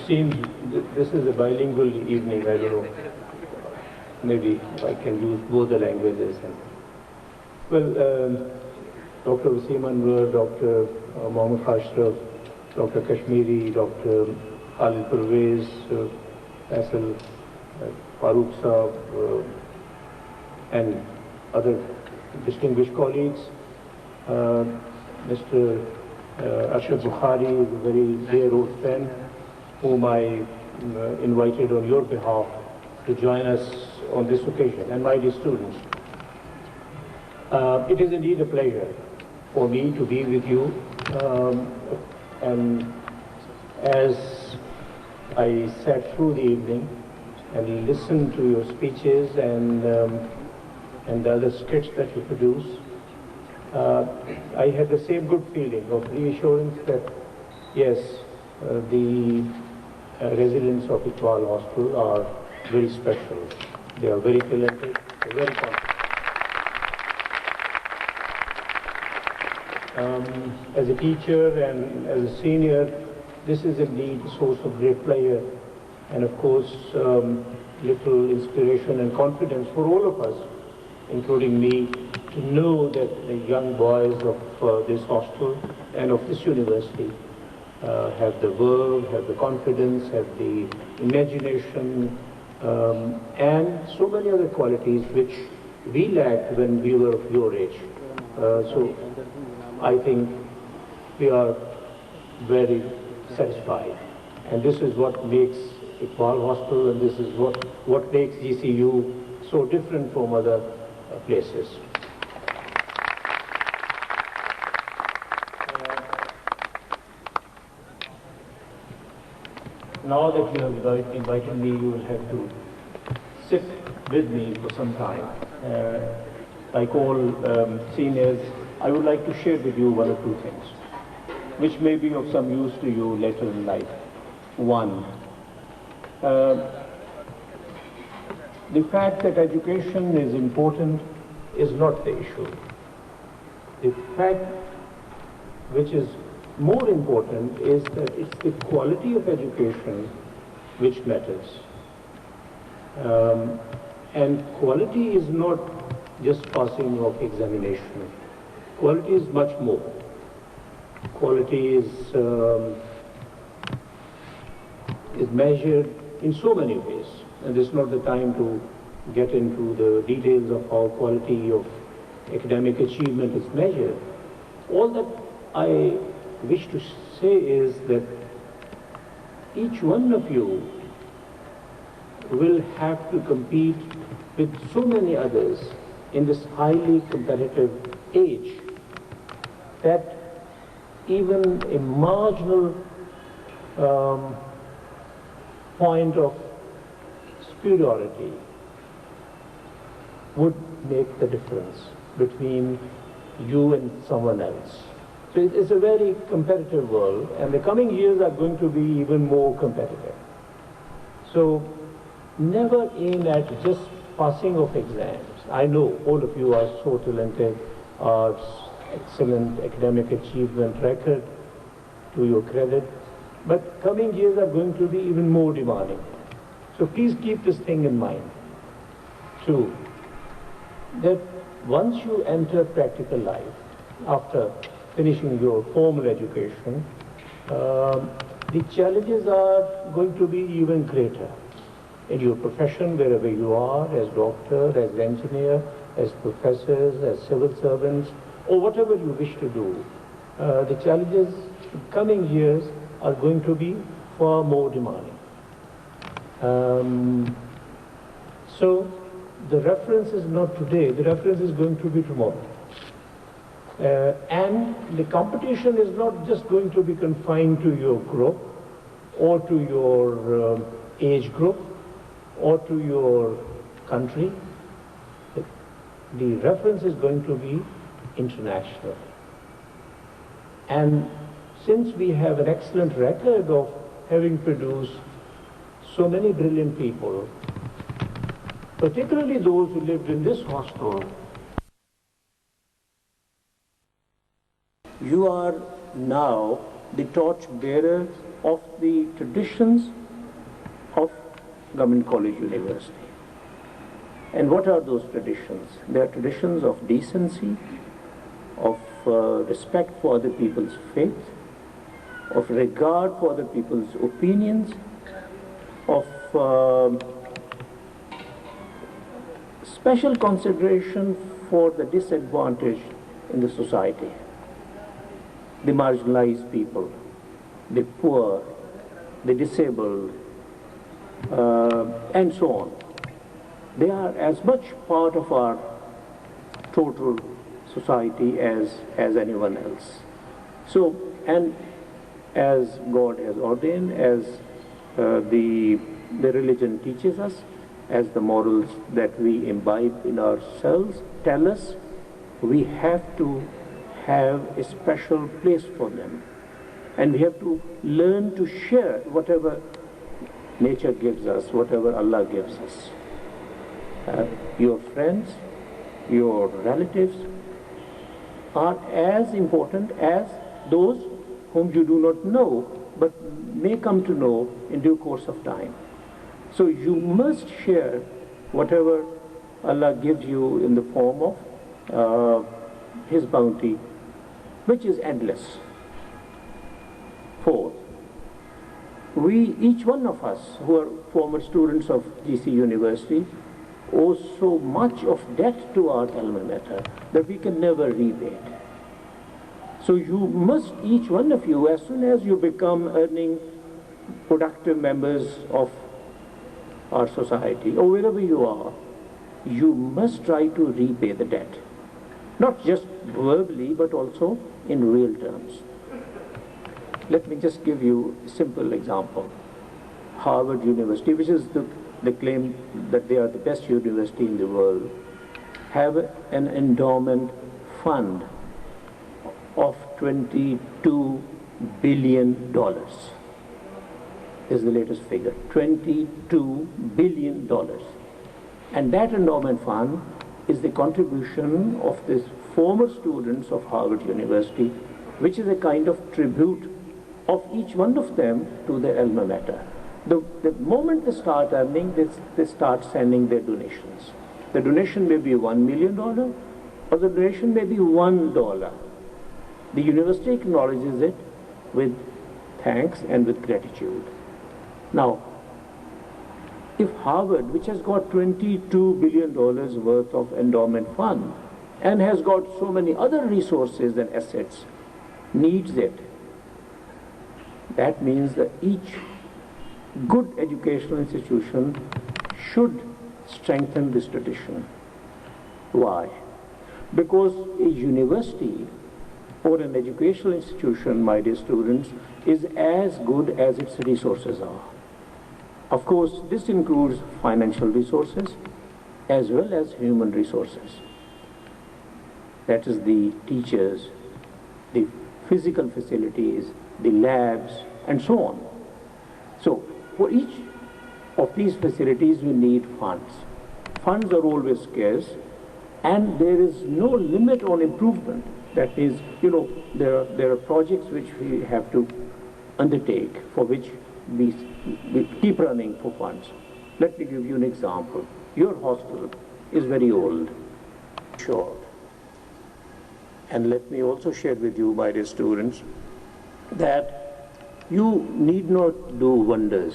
seems this is a bilingual evening. I don't know. Maybe I can use both the languages. Well, Dr. Wasim Anwar, Dr. Mohammed Khashraf, Dr. Kashmiri, Dr. Khalid Pervez, Faisal Farooq Saab, and other distinguished colleagues. Mr. Arshad Bukhari, a very dear old friend, whom I invited on your behalf to join us on this occasion, and my dear students. It is indeed a pleasure for me to be with you, and as I sat through the evening and listened to your speeches and the other skits that you produce, I had the same good feeling of reassurance that yes, the residents of Iqbal Hostel are very special. They are very talented, very competent. As a teacher and as a senior, this is indeed a source of great pleasure and of course little inspiration and confidence for all of us, including me, to know that the young boys of this hostel and of this university have the verve, have the confidence, have the imagination, and so many other qualities which we lacked when we were of your age. So I think we are very satisfied, and this is what makes Iqbal Hostel, and this is what makes GCU so different from other places. Now that you have invited me, you will have to sit with me for some time. Like all seniors, I would like to share with you one or two things, which may be of some use to you later in life. One, the fact that education is important is not the issue. The fact which is more important is that it's the quality of education which matters. And quality is not just passing of examination. Quality is much more. Quality is measured in so many ways, and this is not the time to get into the details of how quality of academic achievement is measured. All that I wish to say is that each one of you will have to compete with so many others in this highly competitive age that even a marginal point of superiority would make the difference between you and someone else. So it's a very competitive world, and the coming years are going to be even more competitive. So never aim at just passing of exams. I know all of you are so talented, are excellent academic achievement record to your credit, but coming years are going to be even more demanding. So please keep this thing in mind. Two, that once you enter practical life, after finishing your formal education, the challenges are going to be even greater in your profession, wherever you are, as doctor, as engineer, as professors, as civil servants, or whatever you wish to do. The challenges in coming years are going to be far more demanding. So the reference is not today, the reference is going to be tomorrow. And the competition is not just going to be confined to your group or to your age group or to your country. The reference is going to be international. And since we have an excellent record of having produced so many brilliant people, particularly those who lived in this hostel, you are now the torch bearers of the traditions of Government College University. And what are those traditions? They are traditions of decency, of respect for other people's faith, of regard for other people's opinions, of special consideration for the disadvantaged in the society, the marginalized people, the poor, the disabled, and so on. They are as much part of our total society as anyone else. So, and as God has ordained, as the religion teaches us, as the morals that we imbibe in ourselves tell us, we have to have a special place for them. And we have to learn to share whatever nature gives us, whatever Allah gives us. Your friends, your relatives are as important as those whom you do not know, but may come to know in due course of time. So you must share whatever Allah gives you in the form of His bounty, which is endless. Fourth, each one of us who are former students of GCU University owe so much of debt to our alma mater that we can never repay it. So you must, each one of you, as soon as you become earning, productive members of our society, or wherever you are, you must try to repay the debt. Not just verbally, but also in real terms. Let me just give you a simple example. Harvard University, which is the claim that they are the best university in the world, have an endowment fund of $22 billion. Is the latest figure, $22 billion. And that endowment fund is the contribution of the former students of Harvard University, which is a kind of tribute of each one of them to their alma mater. The moment they start earning, they start sending their donations. The donation may be $1 million, or the donation may be $1. The university acknowledges it with thanks and with gratitude. Now, if Harvard, which has got $22 billion worth of endowment fund and has got so many other resources and assets, needs it, that means that each good educational institution should strengthen this tradition. Why? Because a university or an educational institution, my dear students, is as good as its resources are. Of course, this includes financial resources as well as human resources. That is the teachers, the physical facilities, the labs, and so on. So, for each of these facilities, we need funds. Funds are always scarce, and there is no limit on improvement. That is, there are projects which we have to undertake, for which we keep running for funds. Let me give you an example. Your hostel is very old, short. And let me also share with you, my dear students, that you need not do wonders